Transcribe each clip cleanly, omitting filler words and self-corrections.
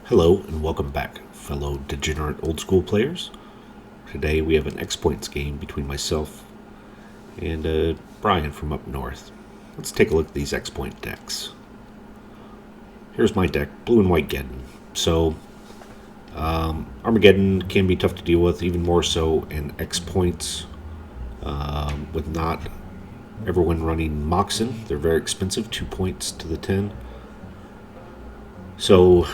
Hello and welcome back, fellow degenerate old school players. Today we have an X Points game between myself and Brian from up north. Let's take a look at these X Point decks. Here's my deck, blue and white Geddon. So, Armageddon can be tough to deal with, even more so in X Points with not everyone running Moxen. They're very expensive, 2 points to the 10. So,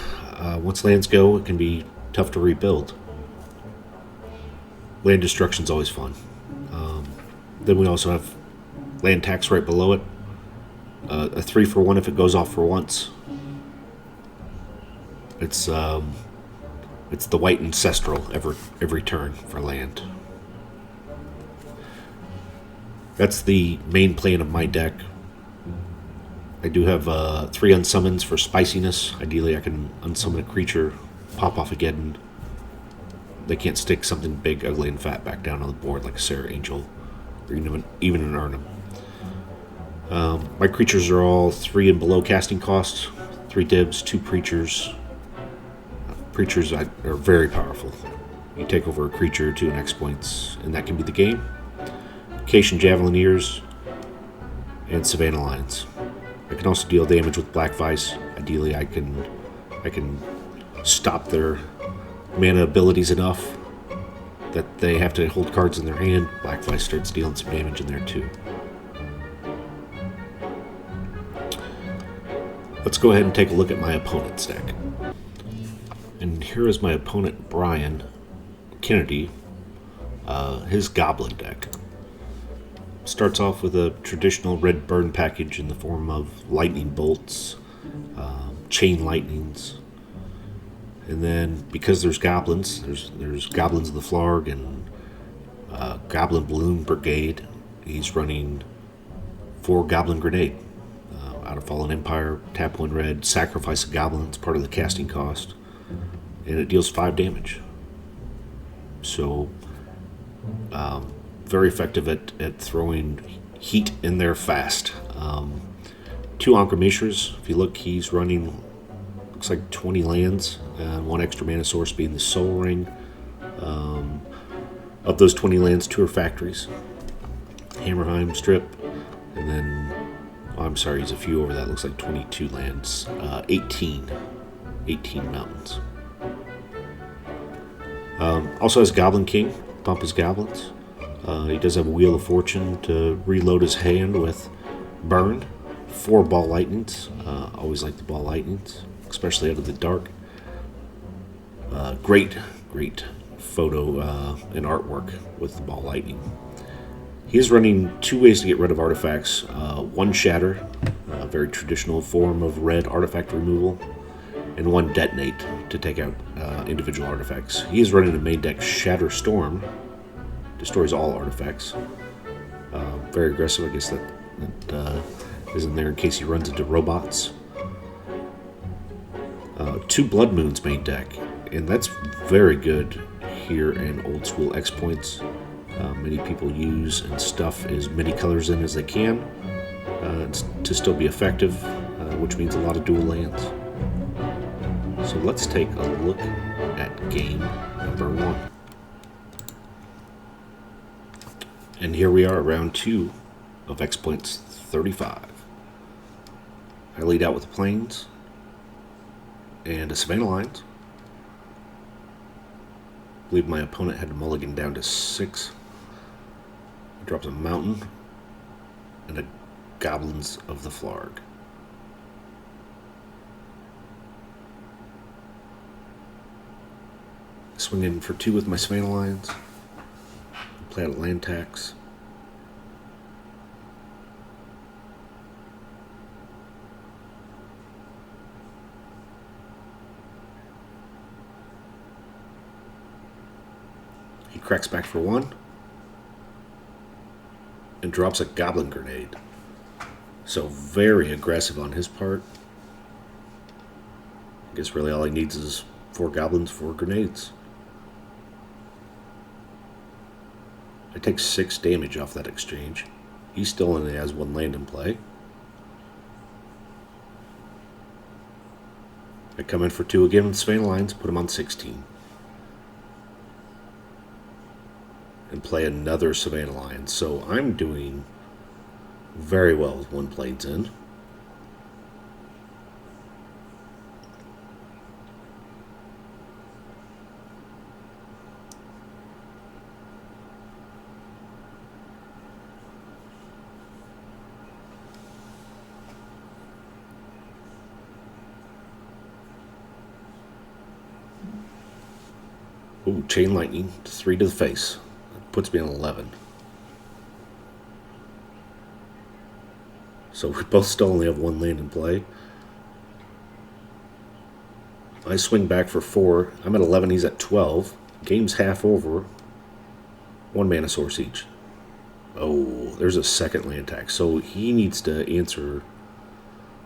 once lands go, it can be tough to rebuild. Land destruction's always fun. Then we also have land tax right below it. A 3 for 1 if it goes off for once. It's the white ancestral every turn for land. That's the main plan of my deck. I do have 3 unsummons for spiciness. Ideally, I can unsummon a creature, pop off a Geddon. They can't stick something big, ugly, and fat back down on the board like a Sarah Angel or even an Arnhem. My creatures are all 3 and below casting cost. 3 dibs, 2 preachers. Preachers are very powerful. You take over a creature to an X Points, and that can be the game. Cation Javelineers and Savannah Lions. I can also deal damage with Black Vice. Ideally, I can stop their mana abilities enough that they have to hold cards in their hand. Black Vice starts dealing some damage in there too. Let's go ahead and take a look at my opponent's deck. And here is my opponent, Brian Kennedy, his Goblin deck. Starts off with a traditional red burn package in the form of lightning bolts, chain lightnings, and then because there's goblins, there's goblins of the Flarg and Goblin Balloon Brigade. He's running 4 Goblin Grenade out of Fallen Empire. Tap 1 red, sacrifice a goblin. It's part of the casting cost, and it deals 5 damage. So. Very effective at throwing heat in there fast. 2 Ankh-Mishras. If you look, he's running, looks like 20 lands, and 1 extra mana source being the Soul Ring. Of those 20 lands, 2 are factories. Hammerheim Strip, and then, I'm sorry, he's a few over that. Looks like 22 lands. 18 mountains. Also has Goblin King. Pump his goblins. He does have a Wheel of Fortune to reload his hand with Burn. 4 Ball Lightnings. Always like the Ball Lightnings, especially out of the dark. Great photo and artwork with the Ball Lightning. He is running 2 ways to get rid of artifacts. 1 Shatter, a very traditional form of red artifact removal, and 1 Detonate to take out individual artifacts. He is running a main deck Shatter Storm. Destroys all artifacts. Very aggressive. I guess that is in there in case he runs into robots. 2 Blood Moons main deck, and that's very good here in old school X Points. Many people use and stuff as many colors in as they can to still be effective, which means a lot of dual lands. So let's take a look at game number 1. And here we are at round 2 of X Points 35. I lead out with the Plains and a Savannah Lions. I believe my opponent had to mulligan down to 6. He drops a Mountain and a Goblins of the Flarg. Swing in for 2 with my Savannah Lions. Play out a land tax. He cracks back for 1 and drops a Goblin Grenade. So very aggressive on his part. I guess really all he needs is 4 goblins, 4 grenades. I take 6 damage off that exchange. He still only has 1 land in play. I come in for 2 again with Savannah Lions, put them on 16. And play another Savannah Lions. So I'm doing very well with 1 Plains in. Ooh, Chain Lightning, 3 to the face. That puts me on 11. So we both still only have 1 land in play. I swing back for 4. I'm at 11, he's at 12. Game's half over. 1 mana source each. Oh, there's a second land tax. So he needs to answer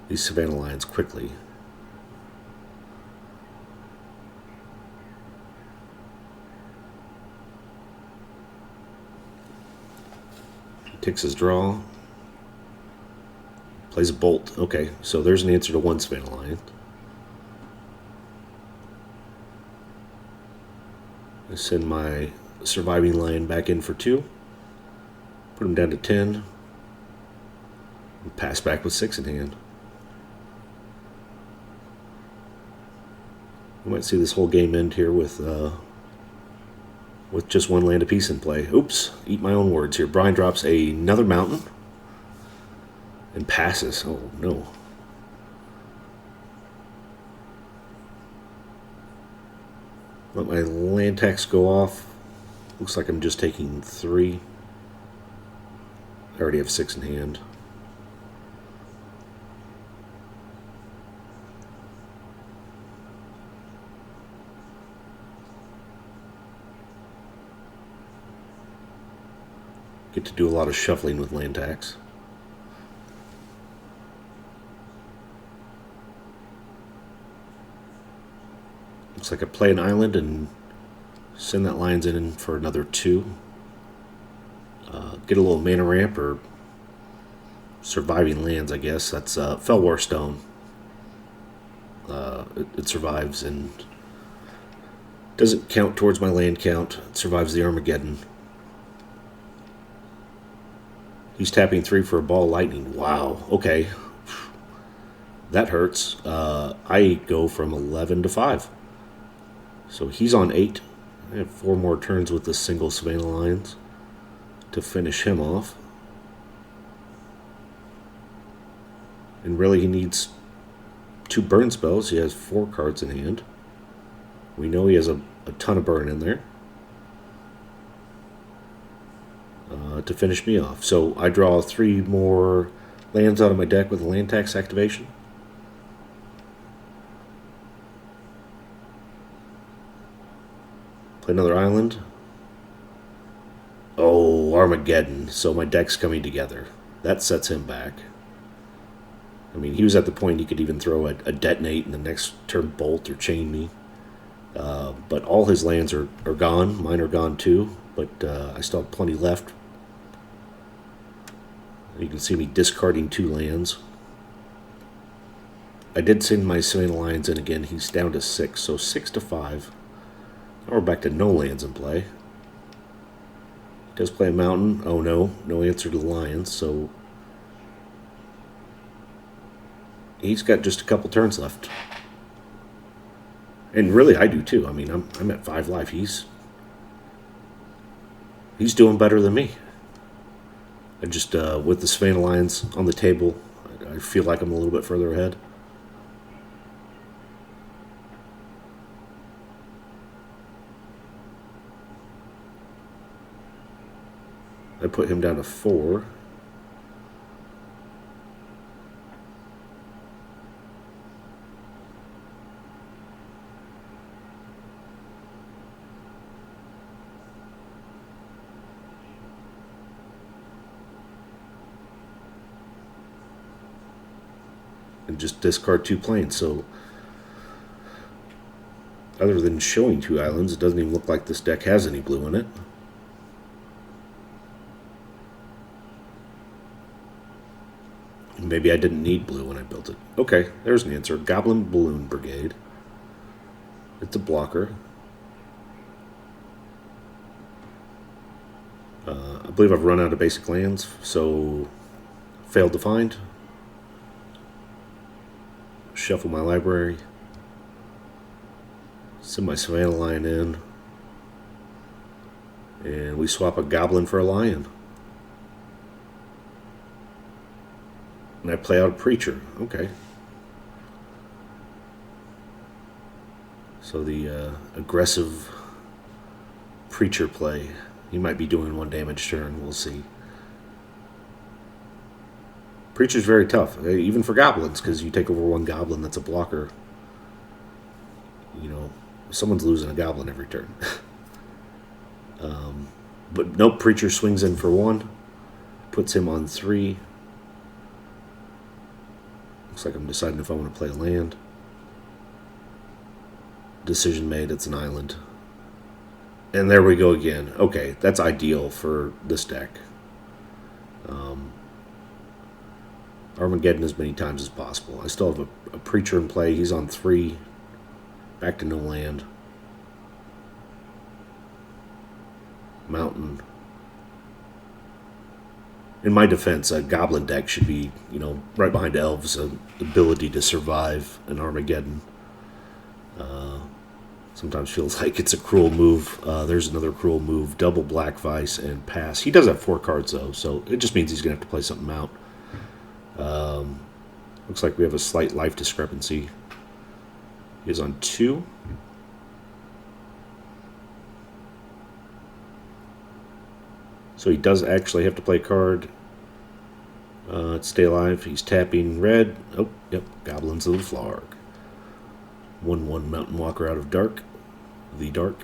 these Savannah Lions quickly. Takes his draw. Plays a bolt. Okay, so there's an answer to 1 Savannah Lion. I send my surviving lion back in for 2. Put him down to 10. And pass back with 6 in hand. We might see this whole game end here with just 1 land apiece in play. Oops, eat my own words here. Brian drops another mountain and passes. Oh, no. Let my land tax go off. Looks like I'm just taking 3. I already have 6 in hand. Get to do a lot of shuffling with land tax. Looks like I play an island and send that Lions in for another 2. Get a little mana ramp or surviving lands, I guess. That's Fellwar Stone. It survives and doesn't count towards my land count. It survives the Armageddon. He's tapping 3 for a ball lightning. Wow. Okay. That hurts. I go from 11 to 5. So he's on 8. I have 4 more turns with the single Savannah Lions to finish him off. And really he needs 2 burn spells. He has 4 cards in hand. We know he has a ton of burn in there. To finish me off. So I draw 3 more lands out of my deck with a land tax activation. Play another island. Oh, Armageddon. So my deck's coming together. That sets him back. I mean, he was at the point he could even throw a detonate and the next turn bolt or chain me. But all his lands are gone. Mine are gone too. But I still have plenty left. You can see me discarding 2 lands. I did send my Savannah Lions in again. He's down to 6, so 6 to 5. Now we're back to no lands in play. He does play a mountain. Oh no, no answer to the Lions, so he's got just a couple turns left. And really, I do too. I mean, I'm at 5 life. He's doing better than me. I just, with the Savannah Lions on the table, I feel like I'm a little bit further ahead. I put him down to 4. And just discard 2 planes. So other than showing 2 islands, it doesn't even look like this deck has any blue in it. Maybe I didn't need blue when I built it. Okay, there's an answer. Goblin Balloon Brigade. It's a blocker. I believe I've run out of basic lands, so failed to find. Shuffle my library. Send my Savannah Lion in. And we swap a goblin for a lion. And I play out a preacher. Okay. So the aggressive preacher play. He might be doing 1 damage turn. We'll see. Preacher's very tough, even for goblins, because you take over 1 goblin that's a blocker. You know, someone's losing a goblin every turn. But nope, preacher swings in for 1. Puts him on 3. Looks like I'm deciding if I want to play a land. Decision made, it's an island. And there we go again. Okay, that's ideal for this deck. Armageddon as many times as possible. I still have a preacher in play. He's on 3. Back to no land. Mountain. In my defense, a goblin deck should be, right behind elves, ability to survive an Armageddon. Sometimes feels like it's a cruel move. There's another cruel move. Double Black Vice and pass. He does have 4 cards, though, so it just means he's going to have to play something out. Looks like we have a slight life discrepancy. He is on 2. So he does actually have to play a card. Stay alive. He's tapping red. Oh, yep. Goblins of the Flarg. 1/1 Mountain Walker out of Dark. The Dark.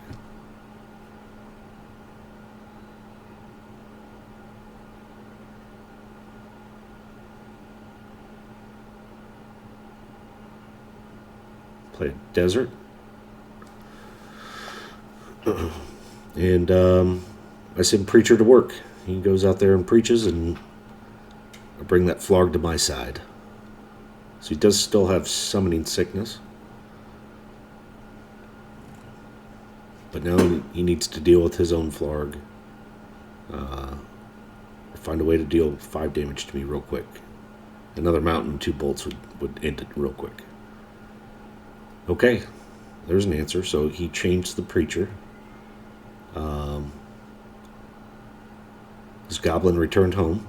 Play a Desert. And I send Preacher to work. He goes out there and preaches, and I bring that Flarg to my side. So he does still have Summoning Sickness. But now he needs to deal with his own Flarg. Find a way to deal 5 damage to me real quick. Another mountain, 2 bolts would end it real quick. Okay, there's an answer. So he changed the preacher. His goblin returned home.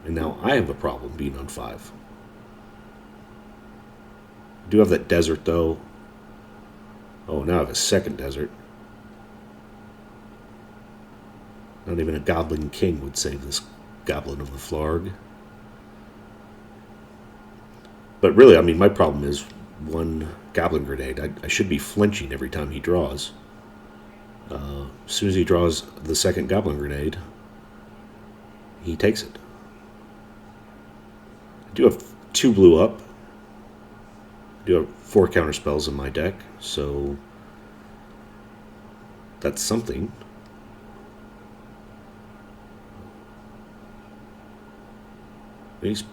And now I have a problem being on 5. I do have that desert, though. Oh, now I have a second desert. Not even a Goblin King would save this Goblin of the Flarg. But really, I mean, my problem is 1 Goblin Grenade. I should be flinching every time he draws. As soon as he draws the second Goblin Grenade, he takes it. I do have 2 blue up. I do have 4 counter spells in my deck, so that's something. Is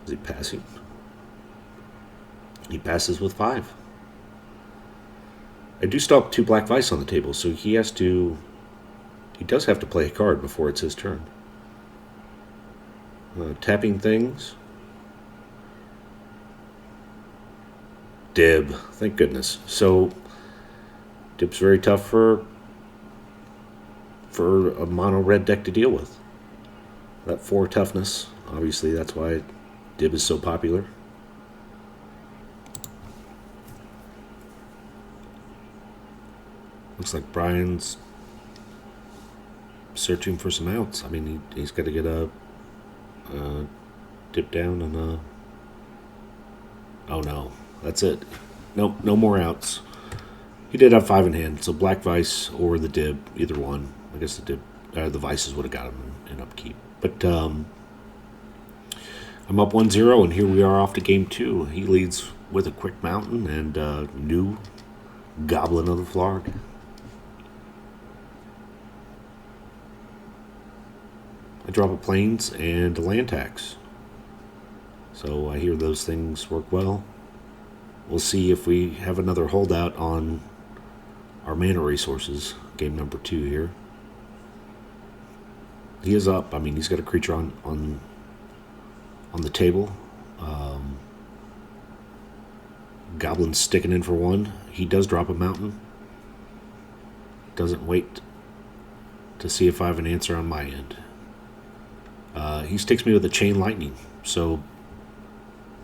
he passing? He passes with 5. I do still have 2 Black Vice on the table, so he does have to play a card before it's his turn. Tapping things. Dib, thank goodness. So Dib's very tough for a mono red deck to deal with. That 4 toughness, obviously that's why Dib is so popular. Looks like Brian's searching for some outs. I mean, he's got to get a dip down and a... Oh no, that's it. Nope, no more outs. He did have 5 in hand, so Black Vice or the Dib, either one. I guess the Vices would have got him in upkeep. But I'm up 1-0, and here we are off to game 2. He leads with a quick mountain and new Goblin of the Flarg. I drop a plains and a land tax. So I hear those things work well. We'll see if we have another holdout on our mana resources. Game number 2 here. He is up. I mean, he's got a creature on the table. Goblins sticking in for 1. He does drop a mountain. Doesn't wait to see if I have an answer on my end. He sticks me with a chain lightning. So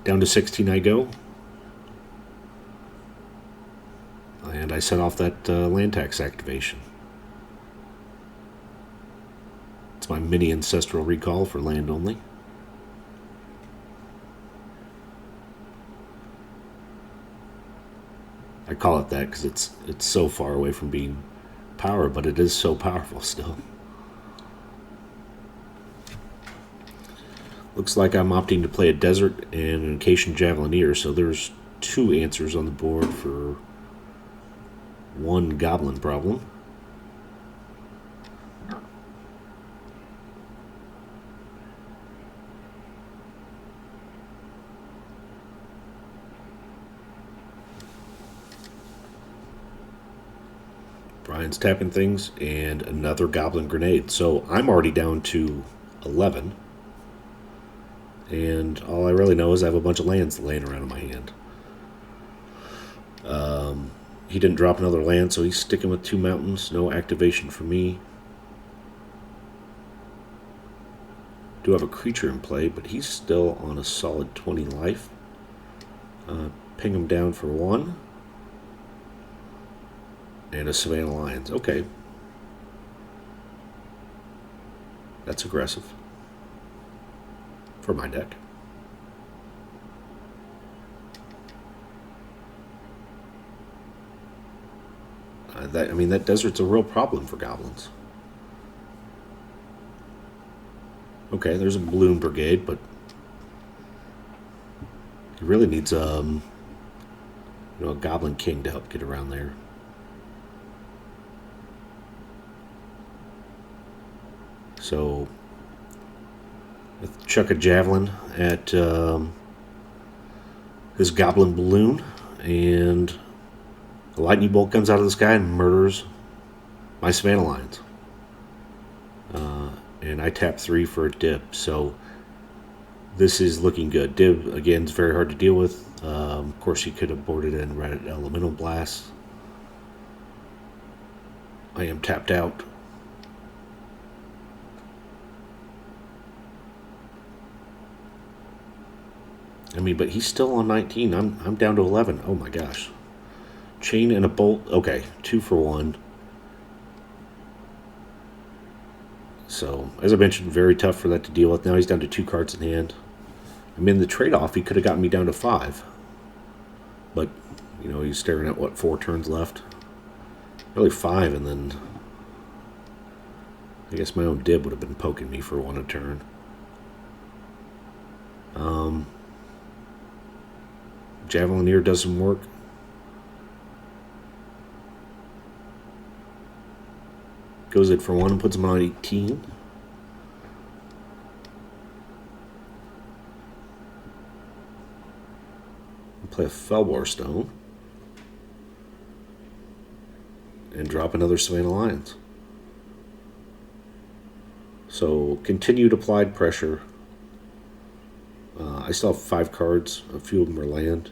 down to 16 I go. And I set off that land tax activation. It's my mini ancestral recall for land only. I call it that because it's so far away from being power, but it is so powerful still. Looks like I'm opting to play a desert and an Acacian Javelineer, so there's 2 answers on the board for 1 goblin problem. Brian's tapping things, and another goblin grenade. So I'm already down to 11. And all I really know is I have a bunch of lands laying around in my hand. He didn't drop another land, so he's sticking with 2 mountains. No activation for me. Do have a creature in play, but he's still on a solid 20 life. Ping him down for 1. And a Savannah Lions. Okay. That's aggressive. For my deck. That desert's a real problem for goblins. Okay, there's a balloon brigade, but he really needs a goblin king to help get around there. So, let's chuck a javelin at his goblin balloon, and a lightning bolt comes out of the sky and murders my Savannah Lions. And I tap 3 for a dip, so this is looking good. Dib, again, is very hard to deal with. Of course, he could have boarded in right at Elemental Blast. I am tapped out. But he's still on 19. I'm down to 11. Oh my gosh. Chain and a bolt. Okay, 2 for 1. So, as I mentioned, very tough for that to deal with. Now he's down to 2 cards in hand. The trade-off, he could have gotten me down to 5. But, he's staring at, 4 turns left? Really 5, and then I guess my own dib would have been poking me for 1 a turn. Javelineer does some work. Goes it for 1 and puts him on 18. Play a Felwar Stone. And drop another Savannah Lions. So, continued applied pressure. I still have 5 cards. A few of them are land.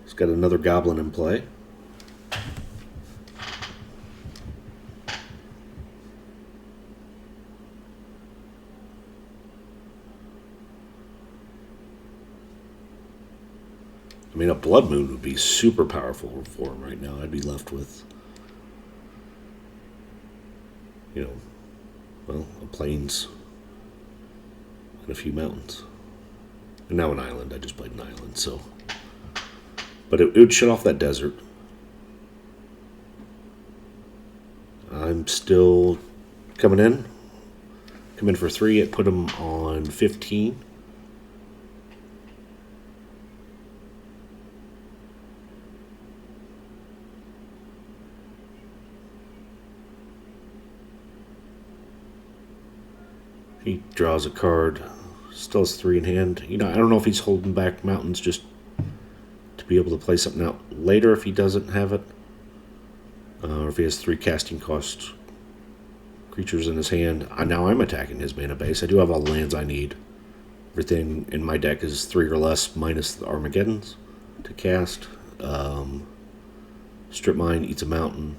He's got another goblin in play. A Blood Moon would be super powerful for him right now. I'd be left with, a plains and a few mountains. And now an island. I just played an island, so. But it would shut off that desert. I'm still coming in. Come in for 3. It put him on 15. He draws a card. Still has 3 in hand. You know, I don't know if he's holding back mountains just to be able to play something out later if he doesn't have it. Or if he has 3 casting cost creatures in his hand. Now I'm attacking his mana base. I do have all the lands I need. Everything in my deck is 3 or less minus the Armageddons to cast. Strip Mine eats a mountain.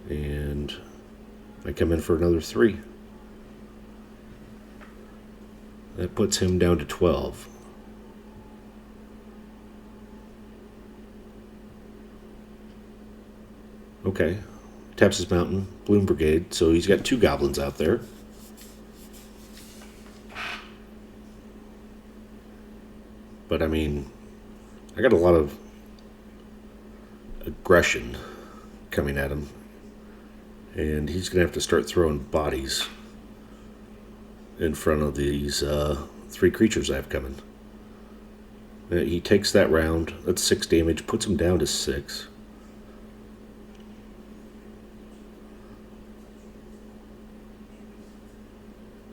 And I come in for another 3. That puts him down to 12. Okay. Taps his mountain. Bloom Brigade. So he's got 2 goblins out there. But I mean, I got a lot of aggression coming at him. And he's going to have to start throwing bodies in front of these 3 creatures I have coming. He takes that round. That's 6 damage. Puts him down to 6.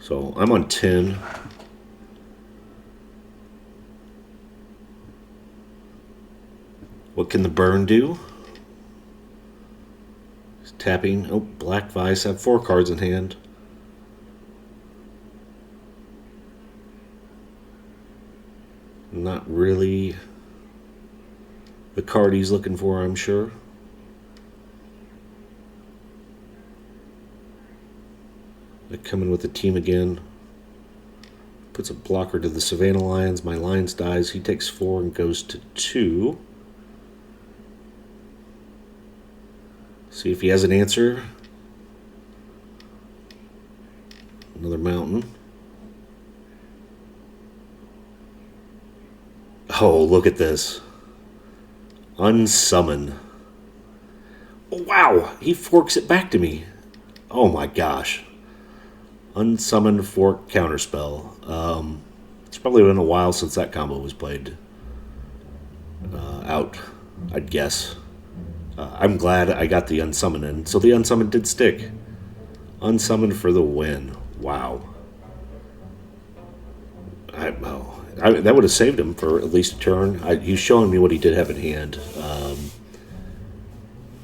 So I'm on 10. What can the burn do? He's tapping. Oh, Black Vice. I have 4 cards in hand. Not really the card he's looking for, I'm sure. They come in with the team again. Puts a blocker to the Savannah Lions. My Lions dies. He takes 4 and goes to 2. See if he has an answer. Another mountain. Oh, look at this. Unsummon. Wow, he forks it back to me. Oh my gosh. Unsummon fork counterspell. It's probably been a while since that combo was played out, I'd guess. I'm glad I got the unsummon in. So the unsummon did stick. Unsummon for the win. Wow. That would have saved him for at least a turn. He's showing me what he did have in hand.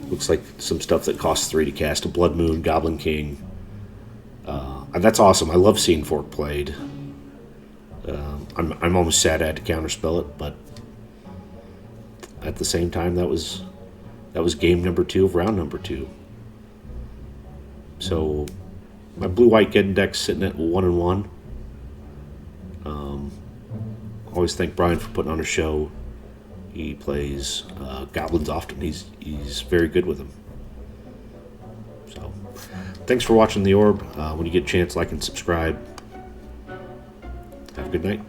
Looks like some stuff that costs 3 to cast. A Blood Moon, Goblin King. And that's awesome. I love seeing Fork played. I'm almost sad I had to counterspell it, but at the same time, that was game number 2 of round number 2. So my blue-white Geddon deck's sitting at 1-1. Always thank Brian for putting on a show. He plays Goblins often. He's very good with them. So thanks for watching The Orb. When you get a chance, like and subscribe. Have a good night.